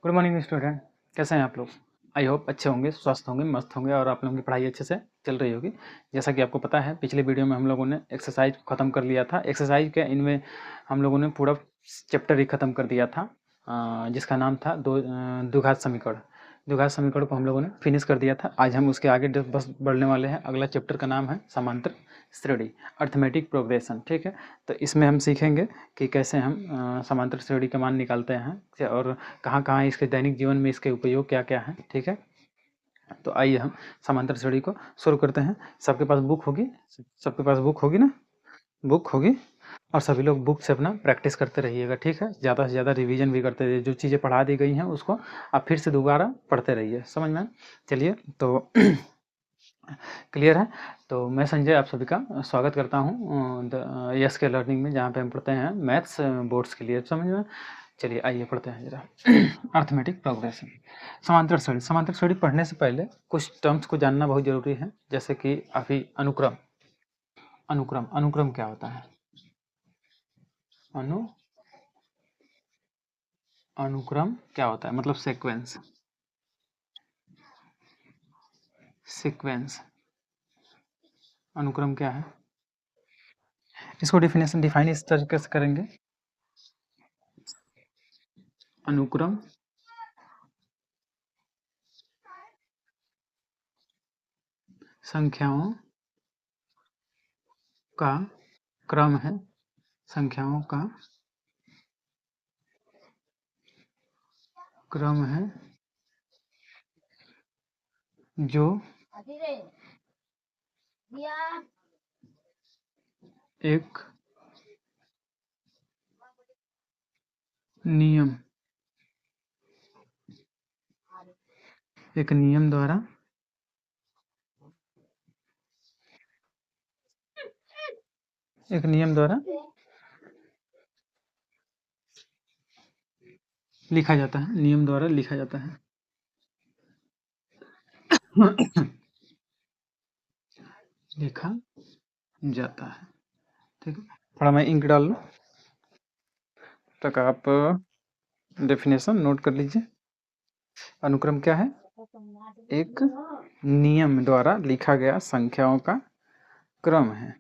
Good morning student, कैसे हैं आप लोग। आई होप अच्छे होंगे, स्वस्थ होंगे, मस्त होंगे और आप लोगों की पढ़ाई अच्छे से चल रही होगी। जैसा कि आपको पता है, पिछले वीडियो में हम लोगों ने एक्सरसाइज ख़त्म कर लिया था। एक्सरसाइज के इनमें हम लोगों ने पूरा चैप्टर ही ख़त्म कर दिया था, जिसका नाम था द्विघात समीकरण। द्विघात समीकरण को हम लोगों ने फिनिश कर दिया था। आज हम उसके आगे बस बढ़ने वाले हैं। अगला चैप्टर का नाम है समांतर श्रेणी, अर्थमेटिक प्रोग्रेशन। ठीक है, तो इसमें हम सीखेंगे कि कैसे हम समांतर श्रेणी का मान निकालते हैं और कहाँ इसके दैनिक जीवन में इसके उपयोग क्या क्या हैं। ठीक है, तो आइए हम समांतर श्रेणी को शुरू करते हैं। सबके पास बुक होगी, सबके पास बुक होगी ना, बुक होगी। और सभी लोग बुक से अपना प्रैक्टिस करते रहिएगा। ठीक है, ज़्यादा से ज़्यादा रिवीजन भी करते रहिए। जो चीज़ें पढ़ा दी गई हैं उसको आप फिर से दोबारा पढ़ते रहिए। समझ में? चलिए, तो क्लियर है। तो मैं संजय आप सभी का स्वागत करता हूँ यस के लर्निंग में, जहाँ पे हम पढ़ते हैं मैथ्स बोर्ड्स के लिए। समझ में? चलिए आइए पढ़ते हैं जरा। अर्थमेटिक प्रोग्रेशन, समांतर श्रेणी। समांतर श्रेणी पढ़ने से पहले कुछ टर्म्स को जानना बहुत जरूरी है, जैसे कि अभी अनुक्रम। अनुक्रम, अनुक्रम क्या होता है? अनुक्रम क्या होता है? मतलब सीक्वेंस। सीक्वेंस, अनुक्रम क्या है? इसको डिफाइन इस तरीके से करेंगे। अनुक्रम संख्याओं का क्रम है, संख्याओं का क्रम है जो एक नियम द्वारा लिखा जाता है, नियम द्वारा लिखा जाता है। लिखा जाता है। ठीक है, थोड़ा मैं इंक डाल लूँ तक आप डेफिनेशन नोट कर लीजिए। अनुक्रम क्या है? एक नियम द्वारा लिखा गया संख्याओं का क्रम है।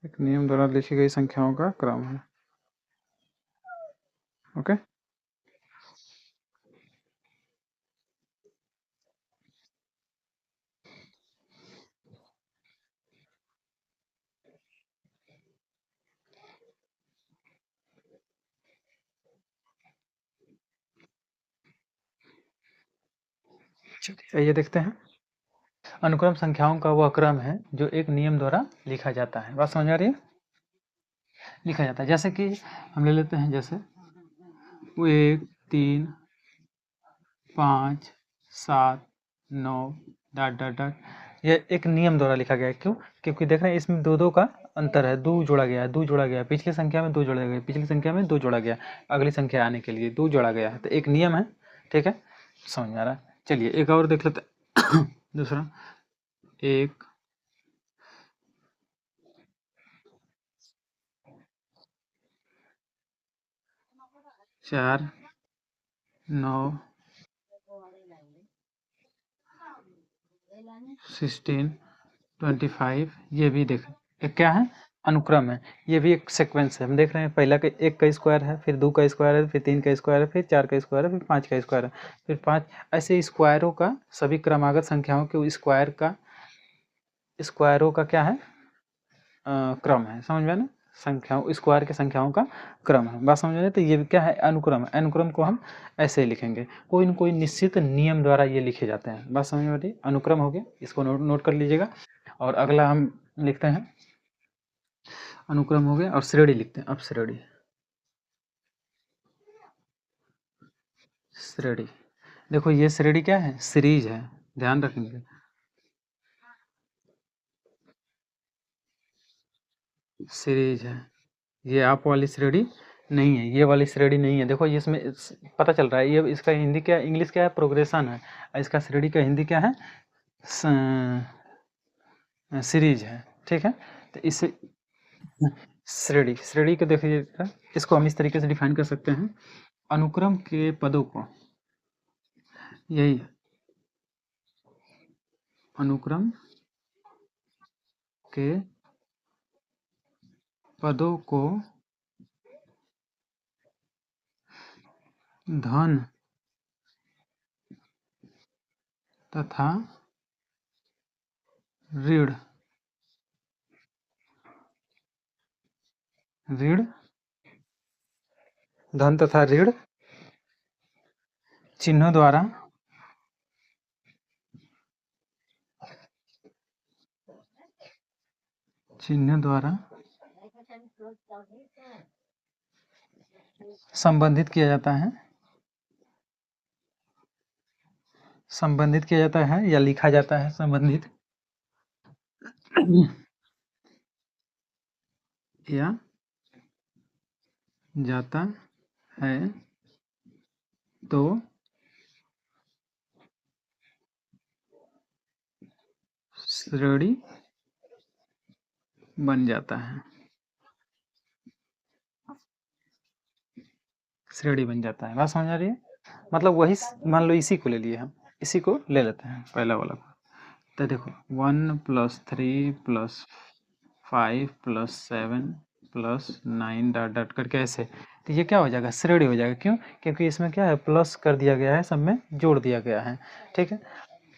एक नियम द्वारा लिखी गई संख्याओं का क्रम है। ओके, चलिए आइए देखते हैं। अनुक्रम संख्याओं का वह क्रम है जो एक नियम द्वारा लिखा जाता है। बात समझ आ रही है? लिखा जाता है, जैसे कि हम ले लेते हैं, जैसे 1 3 5 7 9 डॉट डॉट डॉट। ये एक नियम द्वारा लिखा गया है। क्यों? क्योंकि देख रहे हैं इसमें दो का अंतर है। 2 जोड़ा गया है, 2 जोड़ा गया है। पिछली संख्या में 2 जोड़ा गया, पिछली संख्या में 2 जोड़ा गया, अगली संख्या आने के लिए 2 जोड़ा गया है। तो एक नियम है। ठीक है, समझ में आ रहा है? चलिए एक और देख लेते हैं। दूसरा, 1 4 9 16 25। ये भी देख, एक क्या है? अनुक्रम है। ये भी एक सीक्वेंस है। हम देख रहे हैं पहला का 1 का स्क्वायर है, फिर 2 का स्क्वायर है, फिर 3 का स्क्वायर है, फिर 4 का स्क्वायर है, फिर 5 का स्क्वायर है, फिर 5। ऐसे स्क्वायरों का, सभी क्रमागत संख्याओं के स्क्वायरों का क्या है? क्रम है। समझ में ना? संख्याओं, स्क्वायर के संख्याओं का क्रम है। बात समझ में? तो ये क्या है? अनुक्रम है। अनुक्रम को हम ऐसे ही लिखेंगे, कोई न कोई निश्चित नियम द्वारा ये लिखे जाते हैं। बात समझ में आ रही है? अनुक्रम हो गया, इसको नोट कर लीजिएगा। और अगला हम लिखते हैं, अनुक्रम हो गया और श्रेणी लिखते हैं। अब श्रेणी, श्रेणी देखो, ये श्रेणी क्या है? सीरीज है, ध्यान रखेंगे। सीरीज है, ये आप वाली श्रेणी नहीं है, ये वाली श्रेणी नहीं है। देखो ये इसमें पता चल रहा है, ये इसका हिंदी क्या, इंग्लिश क्या है? प्रोग्रेशन है। इसका श्रेणी का हिंदी क्या है? सीरीज है। ठीक है, तो इसे श्रेणी श्रेणी को देखिए, इसको हम इस तरीके से डिफाइन कर सकते हैं, अनुक्रम के पदों को, यही अनुक्रम के पदों को धन तथा ऋण ऋण धन तथा ऋण चिन्हों द्वारा संबंधित किया जाता है, या लिखा जाता है, संबंधित या जाता है, तो श्रेणी बन जाता है, श्रेणी बन जाता है। बात समझ आ रही है? मतलब वही, मान लो इसी को ले लिए हम, इसी को ले लेते हैं पहला वाला को। तो देखो 1 + 3 + 5 + 7 + 9 डॉट डॉट करके ऐसे, तो ये क्या हो जाएगा, श्रेणी हो जाएगा। क्यों? क्योंकि इसमें क्या है, प्लस कर दिया गया है, सब में जोड़ दिया गया है। ठीक है,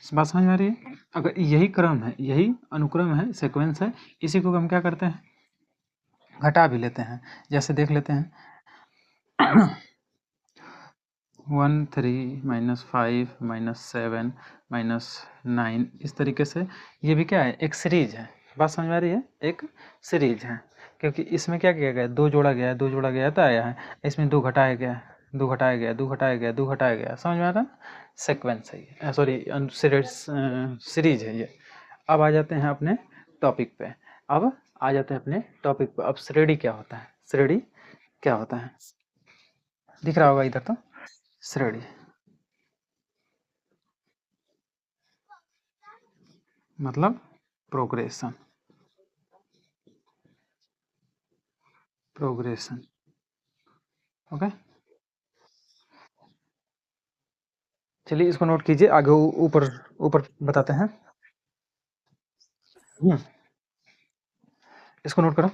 बात समझ में आ रही है? अगर यही क्रम है, यही अनुक्रम है, सीक्वेंस है, इसी को हम क्या करते हैं, घटा भी लेते हैं। जैसे देख लेते हैं 1 3 -5 -7 -9, इस तरीके से ये भी क्या है, एक सीरीज है। बात समझ में आ रही है? एक सीरीज है, क्योंकि इसमें क्या किया गया, दो जोड़ा गया है, दो जोड़ा गया तो आया है, इसमें दो घटाया गया है, दो घटाया गया, दो घटाया गया, दो घटाया गया। समझ में आ रहा है? सीक्वेंस है ये, सॉरी सीरीज है ये। अब आ जाते हैं अपने टॉपिक पे, अब आ जाते हैं अपने टॉपिक पे। अब श्रेणी क्या होता है, श्रेणी क्या होता है, दिख रहा होगा इधर तो, श्रेणी मतलब प्रोग्रेशन, प्रोग्रेशन। ओके, चलिए इसको नोट कीजिए, आगे ऊपर ऊपर बताते हैं। इसको नोट करो,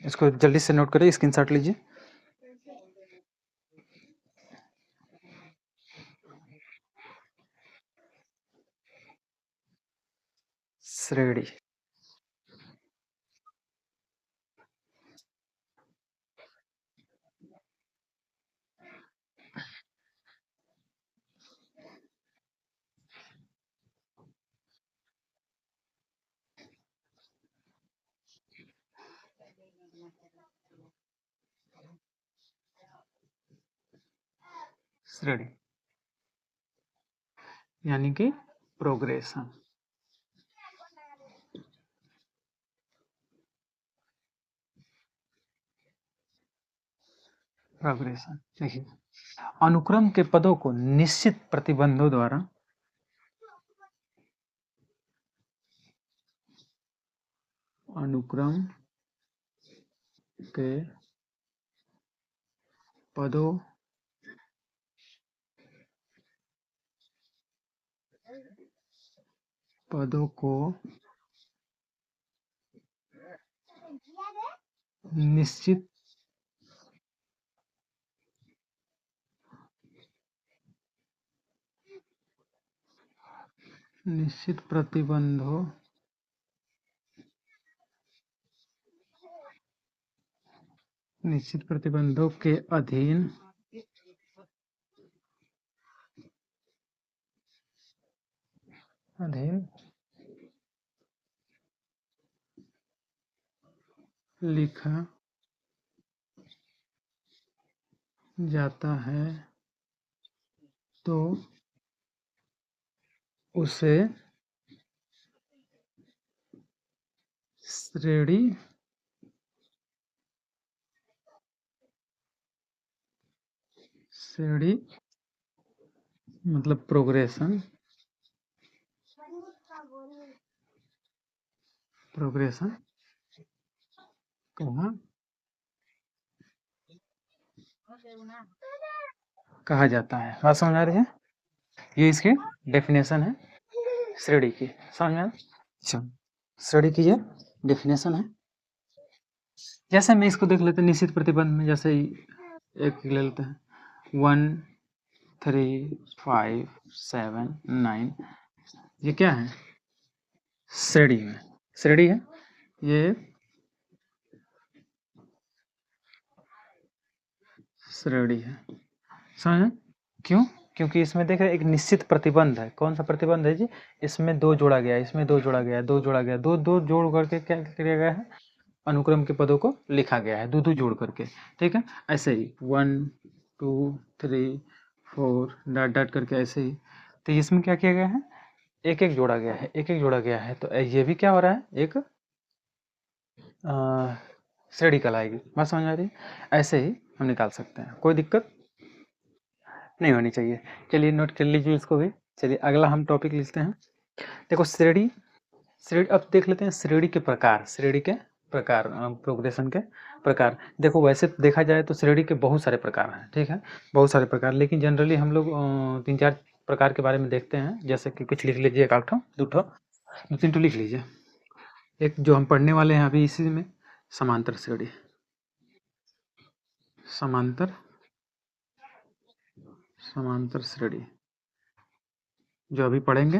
इसको जल्दी से नोट करिए, स्क्रीनशॉट लीजिए। श्रेणी श्रेणी यानी कि प्रोग्रेशन, प्रोग्रेशन। देखिए, अनुक्रम के पदों को निश्चित प्रतिबंधों द्वारा, अनुक्रम के पदों पदों को निश्चित निश्चित प्रतिबंधों निश्चित प्रतिबंधों के अधीन अधीन लिखा जाता है, तो उसे श्रेणी श्रेणी मतलब प्रोग्रेशन, प्रोग्रेशन कहा कहा जाता है। बात समझ आ रही है? ये इसकी डेफिनेशन है श्रेणी की। समझ में? अच्छा, श्रेणी की ये डेफिनेशन है। जैसे मैं इसको देख लेते हैं निश्चित प्रतिबंध में, जैसे एक ले लेते हैं 1 3 5 7 9। ये क्या है? श्रेणी में, श्रेणी है ये, श्रेणी है। समझ? क्यों? क्योंकि इसमें देख रहे एक निश्चित प्रतिबंध है। कौन सा प्रतिबंध है जी? इसमें 2 जोड़ा गया है, इसमें 2 जोड़ा गया है, 2 जोड़ा गया है, 2 जोड़ करके क्या किया गया है? अनुक्रम के पदों को लिखा गया है, 2 जोड़ करके। ठीक है, ऐसे ही 1 2 3 4 डॉट डॉट करके ऐसे ही। तो इसमें क्या किया गया है? एक एक जोड़ा गया है, एक एक जोड़ा गया है। तो ये भी क्या हो रहा है? एक श्रेणी कहलाएगी। बात समझ आ रही है? ऐसे ही हम निकाल सकते हैं, कोई दिक्कत नहीं होनी चाहिए। चलिए नोट कर लीजिए इसको भी। चलिए अगला हम टॉपिक लिखते हैं। देखो श्रेणी, श्रेणी अब देख लेते हैं श्रेणी के प्रकार, श्रेणी के प्रकार, प्रोग्रेशन के प्रकार। देखो वैसे देखा जाए तो श्रेणी के बहुत सारे प्रकार हैं, ठीक है, बहुत सारे प्रकार। लेकिन जनरली हम लोग 3-4 प्रकार के बारे में देखते हैं। जैसे कि कुछ लिख लीजिए, 1 ठो 2 ठो 2-3 ठो लिख लीजिए। एक जो हम पढ़ने वाले हैं अभी इसी में, समांतर श्रेणी, समांतर, समांतर श्रेणी जो अभी पढ़ेंगे।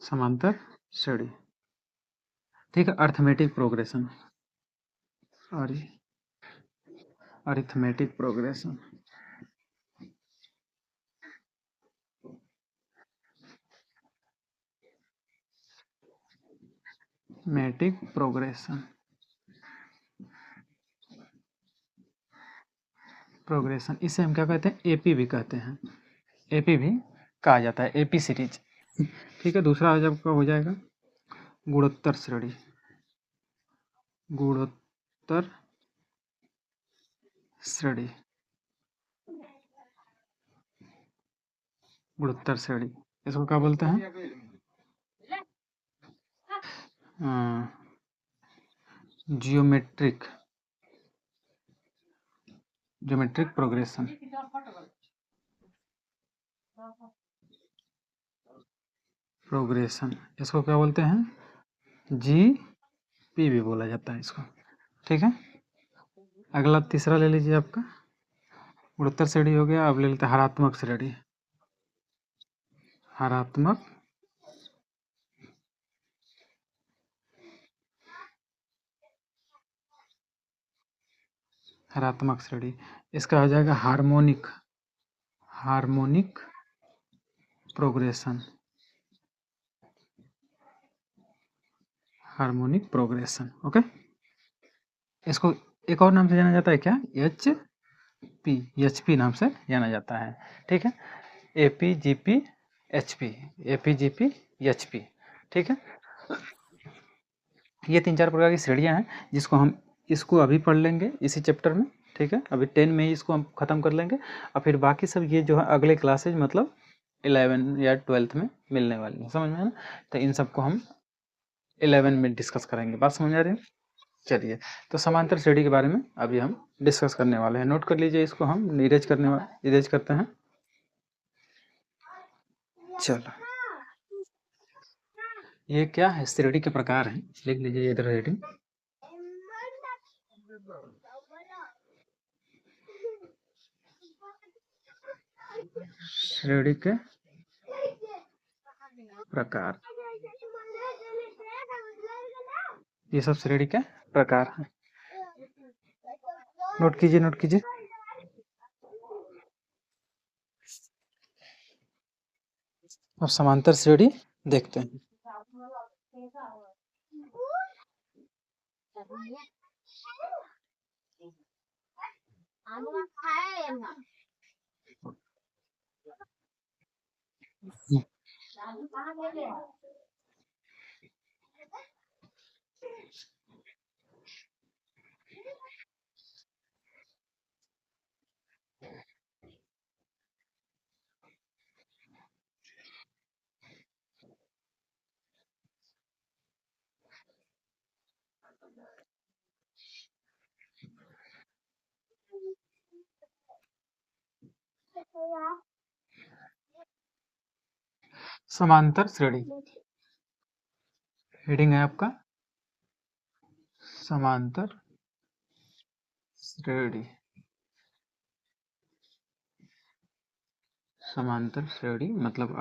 समांतर श्रेणी, ठीक है। अर्थमेटिक प्रोग्रेशन, अरिथमेटिक प्रोग्रेशन, मैटिक प्रोग्रेशन, प्रोग्रेशन इसे हम क्या कहते हैं? एपी भी कहते हैं, एपी भी कहा जाता है, एपी सीरीज। ठीक है, दूसरा जब का हो जाएगा गुणोत्तर श्रेणी, गुणोत्तर श्रेणी, गुणोत्तर श्रेणी इसको क्या बोलते हैं? जियोमेट्रिक, ज्योमेट्रिक प्रोग्रेशन, प्रोग्रेशन इसको क्या बोलते हैं? जी पी भी बोला जाता है इसको। ठीक है, अगला तीसरा ले लीजिए आपका गुणोत्तर श्रेणी हो गया। अब ले लेते हैं हरात्मक श्रेणी, हरात्मक, हरात्मक श्रेणी इसका आ जाएगा harmonic, harmonic progression, harmonic progression. Okay, इसको एक और नाम से जाना जाता है क्या? पी, एच पी नाम से जाना जाता है। ठीक है, A P G P H P, A P G P H P. ठीक है, ये 3-4 प्रकार की श्रेणियाँ हैं जिसको हम इसको अभी पढ़ लेंगे इसी चैप्टर में। ठीक है, अभी 10 में ही इसको हम ख़त्म कर लेंगे और फिर बाकी सब ये जो है अगले क्लासेज मतलब 11 या 12th में मिलने वाली है। समझ में है ना? तो इन सबको हम 11 में डिस्कस करेंगे। बात समझ आ रही है? चलिए, तो समांतर श्रेणी के बारे में अभी हम डिस्कस करने वाले हैं। नोट कर लीजिए इसको, हम इरेज करते हैं। चलो, ये क्या है? श्रेणी के प्रकार हैं, लिख लीजिए इधर हेडिंग। श्रेणी के प्रकार, ये सब श्रेणी के प्रकार हैं। नोट कीजिए, नोट कीजिए। अब समांतर श्रेणी देखते हैं। समांतर श्रेणी हेडिंग है आपका समांतर श्रेणी। समांतर श्रेणी मतलब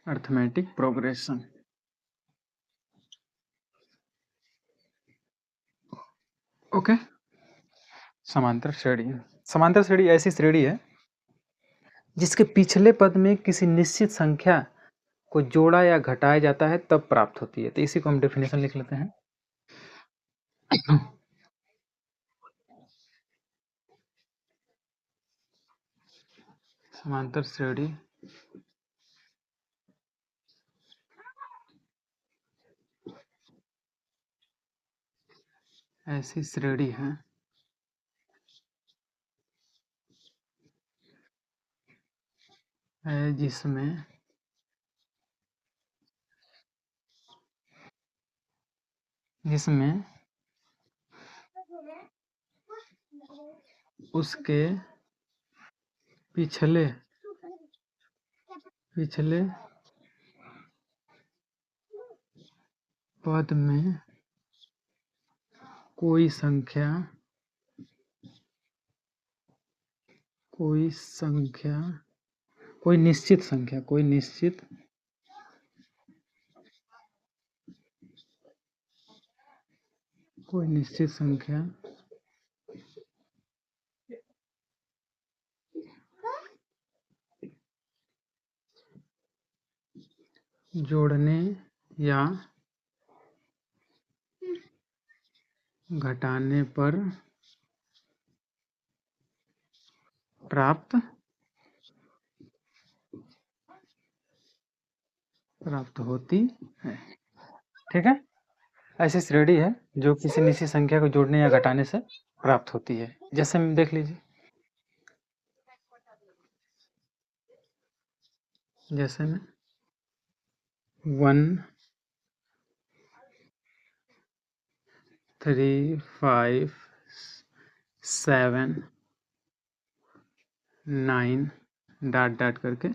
अर्थमेटिक प्रोग्रेशन। ओके। समांतर श्रेणी, समांतर श्रेणी ऐसी श्रेणी है जिसके पिछले पद में किसी निश्चित संख्या को जोड़ा या घटाया जाता है तब प्राप्त होती है। तो इसी को हम डेफिनेशन लिख लेते हैं। समांतर श्रेणी ऐसी श्रेणी है जिसमें उसके पिछले पद में कोई संख्या कोई निश्चित संख्या जोड़ने या घटाने पर प्राप्त होती है। ठीक है, ऐसी श्रेणी है जो किसी निश्चित संख्या को जोड़ने या घटाने से प्राप्त होती है। जैसे देख लीजिए, जैसे में 1 3 5 7 9 डॉट डॉट करके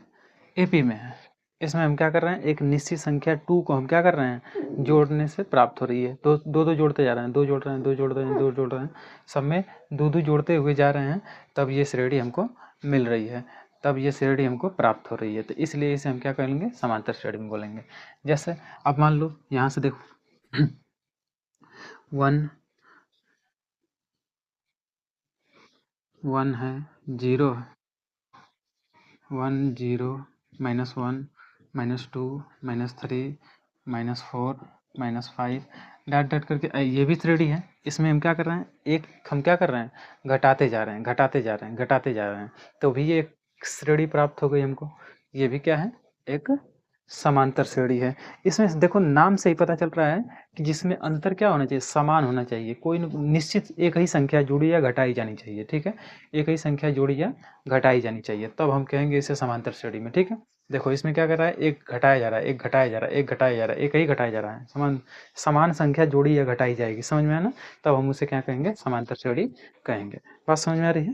एपी में है। इसमें हम क्या कर रहे हैं, एक निश्चित संख्या 2 को हम क्या कर रहे हैं, जोड़ने से प्राप्त हो रही है। दो दो जोड़ते जा रहे हैं, 2 जोड़ रहे हैं, 2 जोड़ रहे हैं, 2 जोड़ रहे हैं, सब में 2 जोड़ते हुए जा रहे हैं, तब ये श्रेणी हमको मिल रही है, तब ये श्रेणी हमको प्राप्त हो रही है। तो इसलिए इसे हम क्या करेंगे, समांतर श्रेणी में बोलेंगे। जैसे अब मान लो यहाँ से देखो 1 1 है, 0 है, 1 0 -1 -2 -3 -4 -5 डॉट डॉट करके ये भी श्रेणी है। इसमें हम क्या कर रहे हैं, एक हम क्या कर रहे हैं, घटाते जा रहे हैं, घटाते जा रहे हैं, घटाते जा रहे हैं, तो भी ये एक श्रेणी प्राप्त हो गई हमको। ये भी क्या है, एक समांतर श्रेणी है। इसमें देखो नाम से ही पता चल रहा है कि जिसमें अंतर क्या होना चाहिए, समान होना चाहिए। कोई निश्चित एक ही संख्या जोड़ी या घटाई जानी चाहिए। ठीक है, एक ही संख्या जोड़ी या घटाई जानी चाहिए, तब हम कहेंगे इसे समांतर श्रेणी में। ठीक है, देखो इसमें क्या कर रहा है, एक घटाया जा रहा है, एक घटाया जा रहा है, एक घटाया जा रहा है, एक ही घटाया जा रहा है। समान संख्या जोड़ी या घटाई जाएगी, समझ में आया ना, तब हम उसे क्या कहेंगे, समांतर श्रेणी कहेंगे। बात समझ में आ रही है?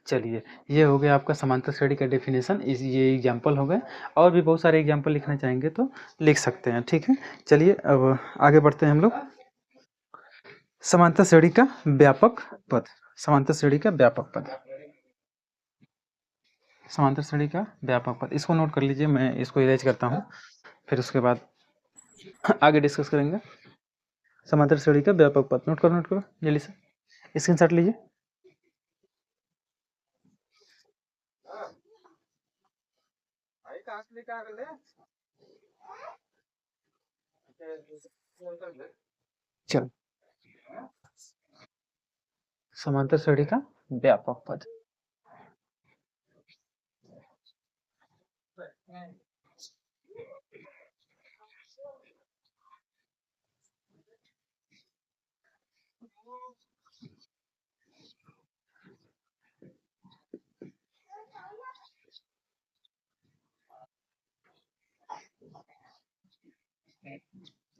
चलिए, ये हो गया आपका समांतर श्रेणी का डेफिनेशन। ये एग्जाम्पल हो गए, और भी बहुत सारे एग्जाम्पल लिखना चाहेंगे तो लिख सकते हैं। ठीक है, चलिए अब आगे बढ़ते हैं हम लोग। समांतर श्रेणी का व्यापक पद। समांतर श्रेणी का व्यापक पद, समांतर श्रेणी का व्यापक पद, इसको नोट कर लीजिए। मैं इसको इरेज करता हूँ, फिर उसके बाद आगे डिस्कस करेंगे। समांतर श्रेणी का व्यापक पद, नोट करो जल्दी से, स्क्रीनशॉट लीजिए। चल, समांतर श्रेणी का व्यापक पद।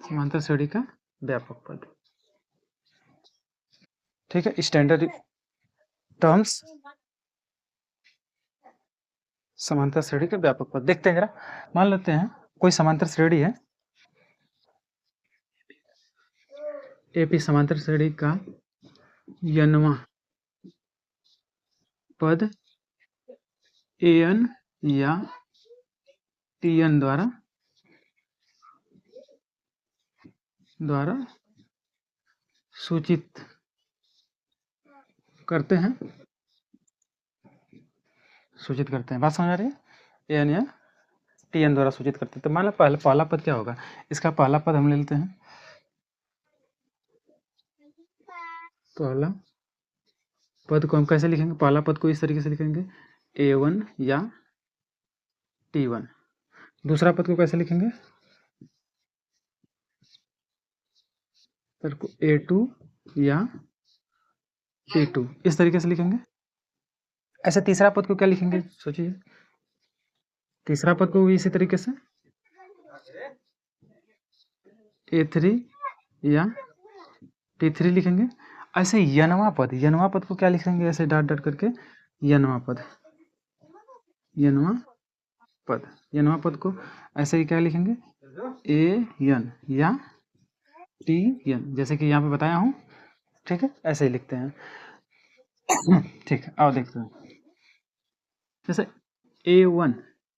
समांतर श्रेणी का व्यापक पद। ठीक है, स्टैंडर्ड टर्म्स समांतर श्रेणी के व्यापक पद। देखते हैं जरा, मान लेते हैं कोई समांतर श्रेणी है, एपी समांतर श्रेणी का यनवा पद एन या टीएन द्वारा सूचित करते हैं, बात समझ आ रही है? एन या टीएन द्वारा सूचित करते हैं। तो मान लो पहला पद क्या होगा, इसका पहला पद हम ले लेते हैं, पहला पद को हम कैसे लिखेंगे, पहला पद को इस तरीके से लिखेंगे A1 या T1। दूसरा पद को कैसे लिखेंगे, पद को A2 या T2, इस तरीके से लिखेंगे। ऐसे तीसरा पद को क्या लिखेंगे, सोचिए, तीसरा पद को भी इसी तरीके से A3 या T3 लिखेंगे। ऐसे यनवा पद को क्या लिखेंगे, ऐसे डॉट डॉट करके यनवा पद को ऐसे ही क्या लिखेंगे, AN या TN, जैसे कि यहाँ पे बताया हूँ। ठीक है, ऐसे ही लिखते हैं। ठीक है, अब देखते हैं, जैसे A1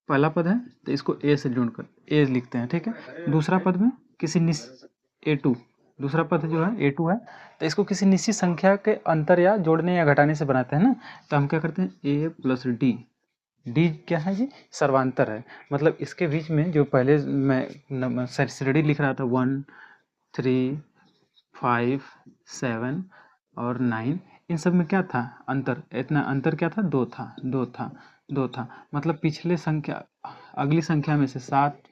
पहला पद है तो इसको A से जोड़कर A लिखते हैं। ठीक है, दूसरा पद में किसी A2, दूसरा पद जो है A2 है तो इसको किसी निश्चित संख्या के अंतर या जोड़ने या घटाने से बनाते हैं ना, तो हम क्या करते हैं A प्लस डी क्या है जी, सर्वांतर है। मतलब इसके बीच में जो पहले मैं श्रेणी लिख रहा था 1 3 5 7 और 9, इन सब में क्या था अंतर, इतना अंतर क्या था, दो था। मतलब पिछले संख्या, अगली संख्या में से 7,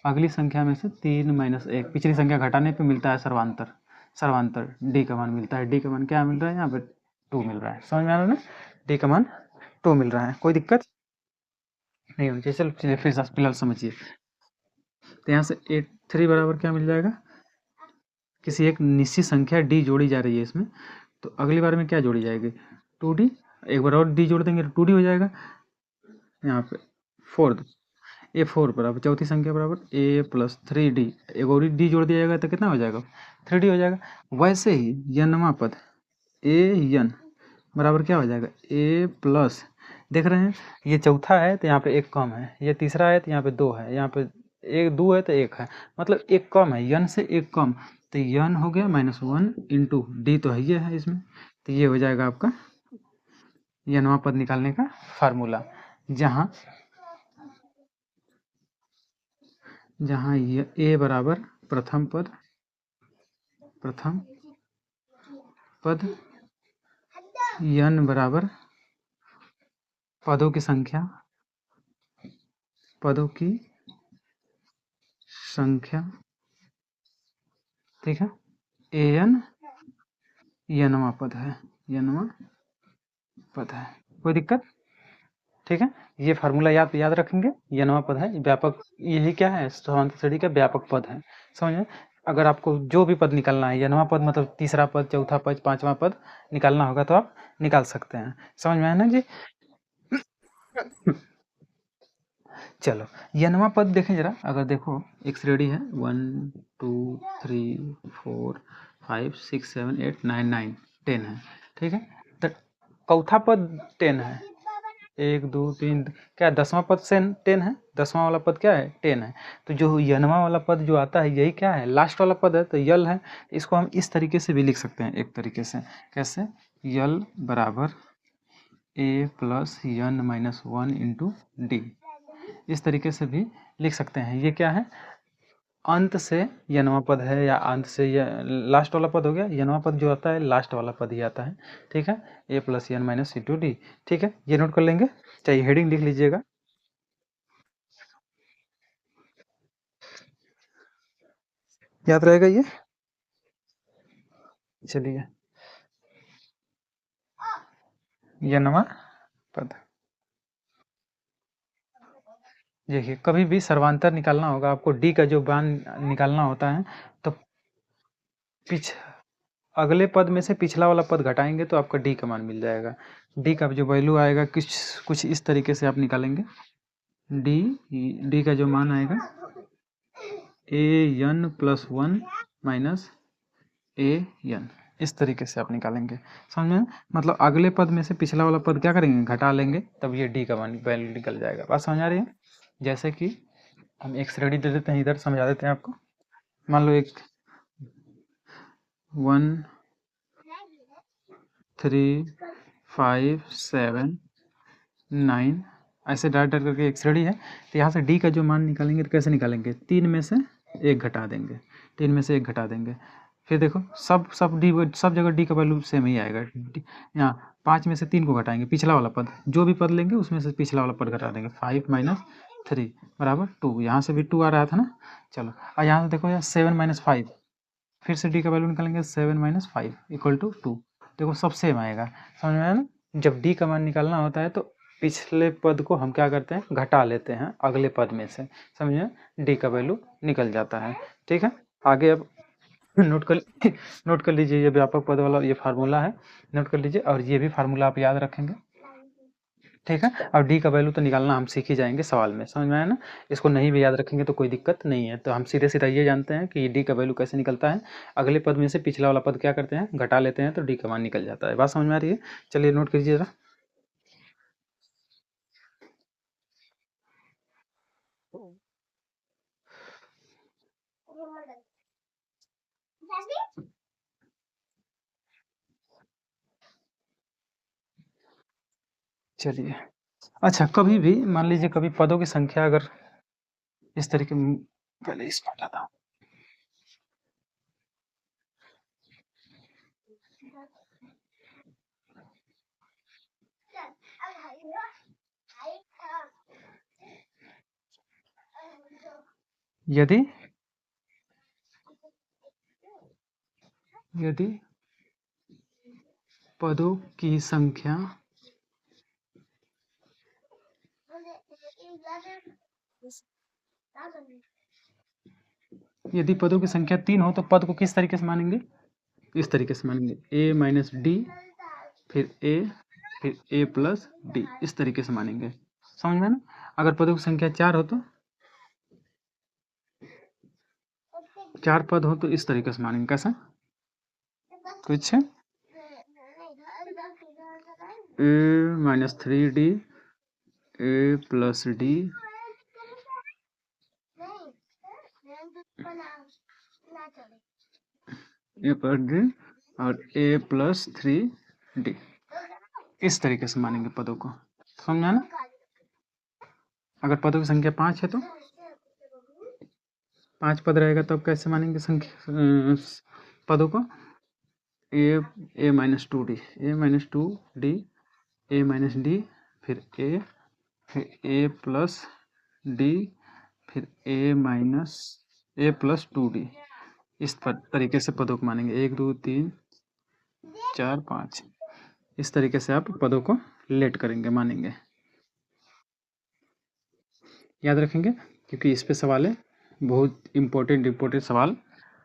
अगली संख्या में से 3 - 1, पिछली संख्या घटाने पे मिलता है सर्वांतर डी का मान मिलता है। डी का मान क्या मिल रहा है यहाँ पे, 2 मिल रहा है। समझ में आ रहा है ना, डी का मान 2 मिल रहा है, कोई दिक्कत नहीं होनी चाहिए। चलो चलिए फिर फिलहाल समझिए, तो यहाँ से 3 बराबर क्या मिल जाएगा, किसी एक निश्चित संख्या डी जोड़ी जा रही है इसमें, तो अगली बार में क्या जोड़ी जाएगी, 2D, एक बार और डी जोड़ देंगे तो 2D हो जाएगा। यहाँ पे 4, A4 बराबर चौथी संख्या बराबर A प्लस 3D, एक और डी जोड़ दिया जाएगा तो कितना हो जाएगा, 3D हो जाएगा। वैसे ही यनवा पद AN बराबर क्या हो जाएगा, A प्लस, देख रहे हैं ये चौथा है तो यहाँ पे एक कम है, ये तीसरा है तो यहाँ पे 2 है, यहाँ पे एक 2 है तो 1 है, मतलब एक कम है, यन से एक कम, तो यन हो गया -1 इंटू डी, तो है ये है इसमें, तो ये हो जाएगा आपका यनवा पद निकालने का फार्मूला। जहाँ ये ए बराबर प्रथम पद, यन बराबर पदों की संख्या, ठीक है, AN यनवा पद है, कोई दिक्कत, ठीक है। ये फार्मूला याद रखेंगे, यनवा पद है व्यापक, यही क्या है, समांतर श्रेणी का व्यापक पद है। समझे, अगर आपको जो भी पद निकालना है, यनवा पद मतलब तीसरा पद, चौथा पद, पांचवा पद निकालना होगा तो आप निकाल सकते हैं। समझ में आया ना जी। चलो यनवा पद देखें जरा, अगर देखो एक श्रेणी है 1 2 3 4 5 6 7 8 9 9 10 है, ठीक है, तो चौथा पद 10 है, 1 2 3, क्या 10वां पद से 10 है, 10वां वाला पद क्या है 10 है, तो जो यनवा वाला पद जो आता है यही क्या है, लास्ट वाला पद है, तो यल है। इसको हम इस तरीके से भी लिख सकते हैं, एक तरीके से, कैसे, यल बराबर A plus N -1 into D, इस तरीके से भी लिख सकते हैं। ये क्या है, अंत से यनवा पद है, या अंत से लास्ट वाला पद हो गया, यनवा पद जो आता है लास्ट वाला पद ही आता है, ठीक है, A plus N minus C2D, ठीक है, ये नोट कर लेंगे, चाहिए हेडिंग लिख लीजिएगा, याद रहेगा ये। चलिए यनवा पद, देखिए कभी भी सर्वांतर निकालना होगा आपको, डी का जो मान निकालना होता है, तो पिछ अगले पद में से पिछला वाला पद घटाएंगे तो आपका डी का मान मिल जाएगा। डी का जो वैल्यू आएगा कुछ इस तरीके से आप निकालेंगे। डी डी का जो मान आएगा A N plus 1 minus A N, इस तरीके से आप निकालेंगे। समझ में? मतलब अगले पद में से पिछला वाला पद क्या करेंगे, घटा लेंगे, तब ये डी का वैल्यू निकल जाएगा। बात समझ आ रही है? जैसे कि हम एक श्रेणी दे देते हैं, इधर समझा देते हैं आपको। मान लो एक 1 3 5 7 9 ऐसे डाट डाट करके एक श्रेणी है। तो यहाँ से डी का जो मान निकालेंगे तो कैसे निकालेंगे, 3 में से एक घटा देंगे, 3 में से एक घटा देंगे। फिर देखो सब जगह डी का वैल्यू सेम ही आएगा। यहाँ 5 में से 3 को घटाएंगे, पिछला वाला पद जो भी पद लेंगे उसमें से पिछला वाला पद घटा देंगे। 5 माइनस 3 बराबर 2, यहाँ से भी 2 आ रहा था ना। चलो और यहाँ से देखो यार 7 माइनस 5, फिर से डी का वैल्यू निकालेंगे, 7 माइनस 5 इक्वल टू 2। देखो सब सेम आएगा। समझ में आया ना? जब डी का मान निकालना होता है तो पिछले पद को हम क्या करते हैं, घटा लेते हैं अगले पद में से। समझे? डी का वैल्यू निकल जाता है। ठीक है, आगे अब नोट कर नोट कर लीजिए, ये व्यापक पद वाला ये फार्मूला है, नोट कर लीजिए। और ये भी फार्मूला आप याद रखेंगे। ठीक है, अब डी का वैल्यू तो निकालना हम सीख ही जाएंगे सवाल में। समझ में आया ना? इसको नहीं भी याद रखेंगे तो कोई दिक्कत नहीं है। तो हम सीधे सीधा ये जानते हैं कि डी का वैल्यू कैसे निकलता है, अगले पद में से पिछला वाला पद क्या करते हैं, घटा लेते हैं, तो डी का मान निकल जाता है। बात समझ में आ रही है? चलिए नोट कीजिए जरा। चलिए, अच्छा कभी भी मान लीजिए कभी पदों की संख्या अगर इस तरीके, पहले इसको हटाता हूँ। यदि यदि पदों की संख्या यदि पदों की संख्या 3 हो तो पद को किस तरीके से मानेंगे, इस तरीके से मानेंगे, ए माइनस डी, फिर ए प्लस डी, इस तरीके से मानेंगे। समझ में ना? अगर पदों की संख्या 4 हो तो 4 पद हो तो इस तरीके से मानेंगे। कैसा कुछ, ए माइनस 3 डी, ए प्लस डी, ए प्लस डी और ए प्लस 3 डी, इस तरीके से मानेंगे पदों को। समझा ना? अगर पदों की संख्या 5 है तो 5 पद रहेगा, तब कैसे मानेंगे संख्या पदों को, ए माइनस 2 डी, ए माइनस 2 डी, ए माइनस डी, फिर ए प्लस डी, फिर ए प्लस 2 डी, इस तरीके से पदों को मानेंगे। 1 2 3 4 5, इस तरीके से आप पदों को लेट करेंगे, मानेंगे। याद रखेंगे क्योंकि इस पे सवाल है, बहुत इम्पोर्टेंट सवाल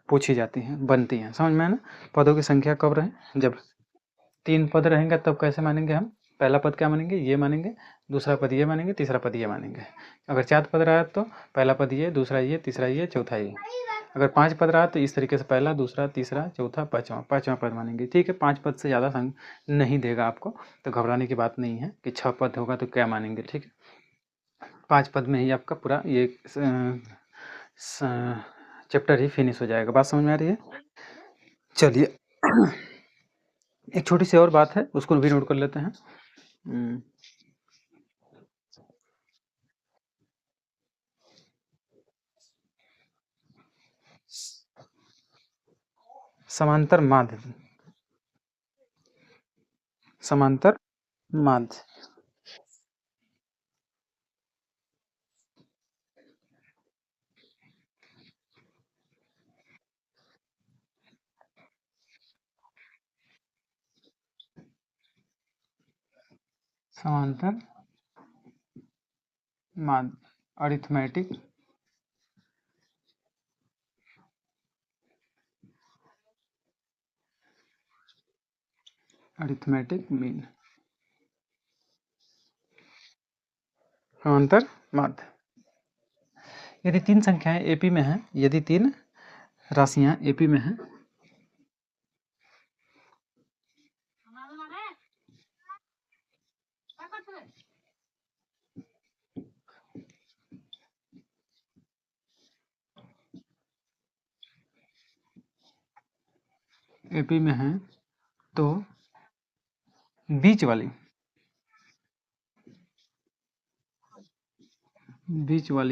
पूछी जाती हैं, बनती हैं। समझ में है ना? पदों की संख्या कब रहे, जब 3 पद रहेंगे तब कैसे मानेंगे हम, पहला पद क्या मानेंगे, ये मानेंगे, दूसरा पद ये मानेंगे, तीसरा पद ये मानेंगे। अगर 4 पद रहा तो पहला पद ये, दूसरा ये, तीसरा ये, चौथा ये। अगर 5 पद रहा तो इस तरीके से पहला, दूसरा, तीसरा, चौथा, पाँचवां पद मानेंगे। ठीक है, 5 पद से ज़्यादा नहीं देगा आपको, तो घबराने की बात नहीं है कि 6 पद होगा तो क्या मानेंगे। ठीक है, 5 पद में ही आपका पूरा ये चैप्टर ही फिनिश हो जाएगा। बात समझ में आ रही है? चलिए एक छोटी सी और बात है, उसको भी नोट कर लेते हैं। समांतर माध्य, समांतर माध्य, समांतर माध्य, अरिथमेटिक अरिथमेटिक मीन, समांतर माध्य। यदि तीन संख्याएं एपी में हैं, यदि तीन राशियां एपी में हैं, एपी में हैं, तो बीच वाली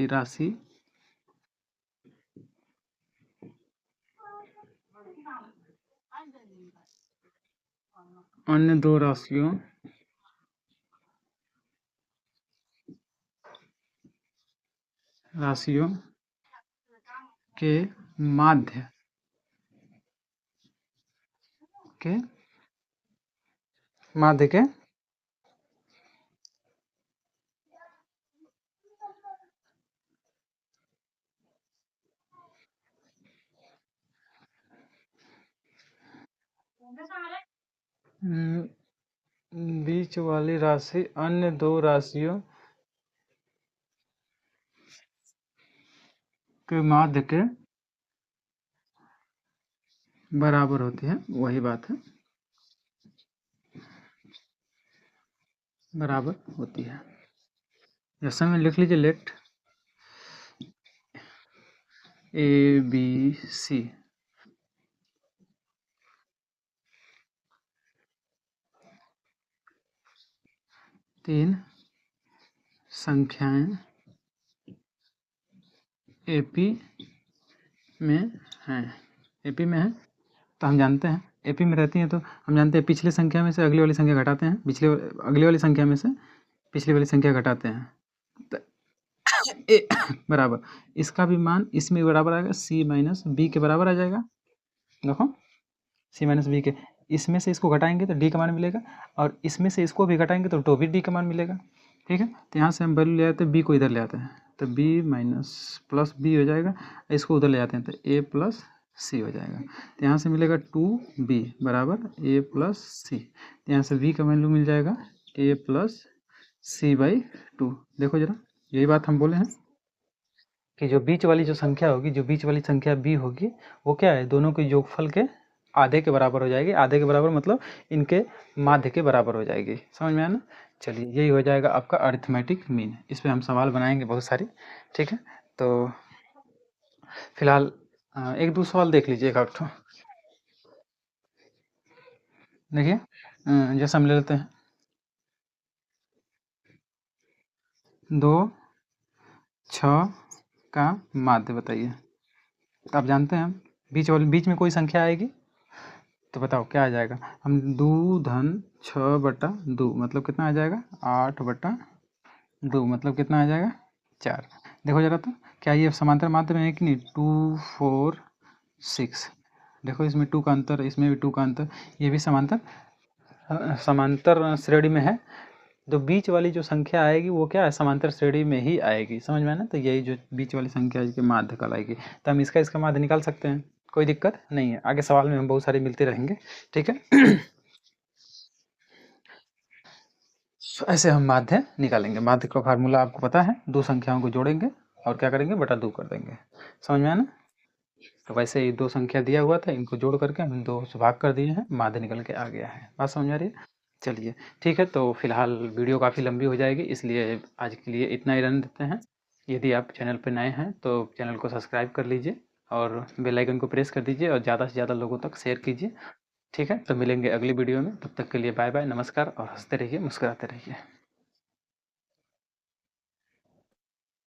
राशि अन्य दो राशियों के माध्य के बीच वाली राशि अन्य दो राशियों के माध्य के बराबर होती है। वही बात है, बराबर होती है। जैसे में लिख लीजिए, लेट ए बी सी तीन संख्याएं एपी में हैं। एपी में है तो हम जानते हैं, एपी में रहती हैं तो हम जानते हैं पिछली संख्या में से अगली वाली संख्या घटाते हैं, अगली वाली संख्या में से पिछली वाली संख्या घटाते हैं, तो ए बराबर इसका भी मान इसमें बराबर आएगा, सी माइनस बी के बराबर आ जाएगा। देखो, सी माइनस बी के, इसमें से इसको घटाएंगे तो डी का मान मिलेगा, और इसमें से इसको भी घटाएंगे तो भी डी का मान मिलेगा। ठीक है, तो यहाँ से हम वैल्यू ले आते हैं, बी को इधर ले आते हैं तो बी माइनस प्लस बी हो जाएगा, इसको उधर ले आते हैं तो ए प्लस सी हो जाएगा। तो यहाँ से मिलेगा 2b बराबर ए प्लस सी, तो यहाँ से b का वैल्यू मिल जाएगा ए प्लस सी बाई 2। देखो जरा, यही बात हम बोले हैं कि जो बीच वाली जो संख्या होगी, जो बीच वाली संख्या b होगी, वो क्या है, दोनों के योगफल के आधे के बराबर हो जाएगी। आधे के बराबर मतलब इनके माध्य के बराबर हो जाएगी। समझ में आया ना? चलिए, यही हो जाएगा आपका अरिथमेटिक मीन। इस पर हम सवाल बनाएंगे बहुत सारे। ठीक है, तो फिलहाल एक दो सवाल देख लीजिए, एक आध ठो देखिए। जैसे हम ले लेते हैं 2 6 का माध्य बताइए। तो आप जानते हैं बीच में कोई संख्या आएगी तो बताओ क्या आ जाएगा। हम 2 धन 6 बटा 2 मतलब कितना आ जाएगा, 8 बटा 2 मतलब कितना आ जाएगा, 4। देखो जरा, तो क्या ये समांतर माध्य में है कि नहीं, 2 4 6। देखो, इसमें 2 का अंतर, इसमें भी 2 का अंतर, ये भी समांतर श्रेणी में है। जो बीच वाली जो संख्या आएगी वो क्या है, समांतर श्रेणी में ही आएगी। समझ में आना? तो यही जो बीच वाली संख्या है, इसके माध्य कहलाएगी। तो हम इसका माध्य निकाल सकते हैं, कोई दिक्कत नहीं है। आगे सवाल में हम बहुत सारे मिलते रहेंगे। ठीक है ऐसे हम माध्य निकालेंगे। माध्य का फार्मूला आपको पता है, दो संख्याओं को जोड़ेंगे और क्या करेंगे, बटा 2 कर देंगे। समझ में आना? तो वैसे ही दो संख्या दिया हुआ था, इनको जोड़ करके हम 2 से भाग कर दिए हैं, माध्य निकल के आ गया है। बात समझ आ रही है? चलिए ठीक है, तो फिलहाल वीडियो काफ़ी लंबी हो जाएगी, इसलिए आज के लिए इतना ही रहने देते हैं। यदि आप चैनल पर नए हैं तो चैनल को सब्सक्राइब कर लीजिए और बेल आइकन को प्रेस कर दीजिए और ज़्यादा से ज़्यादा लोगों तक शेयर कीजिए। ठीक है, तो मिलेंगे अगली वीडियो में, तब तक के लिए बाय बाय, नमस्कार, और हंसते रहिए, मुस्कुराते रहिए।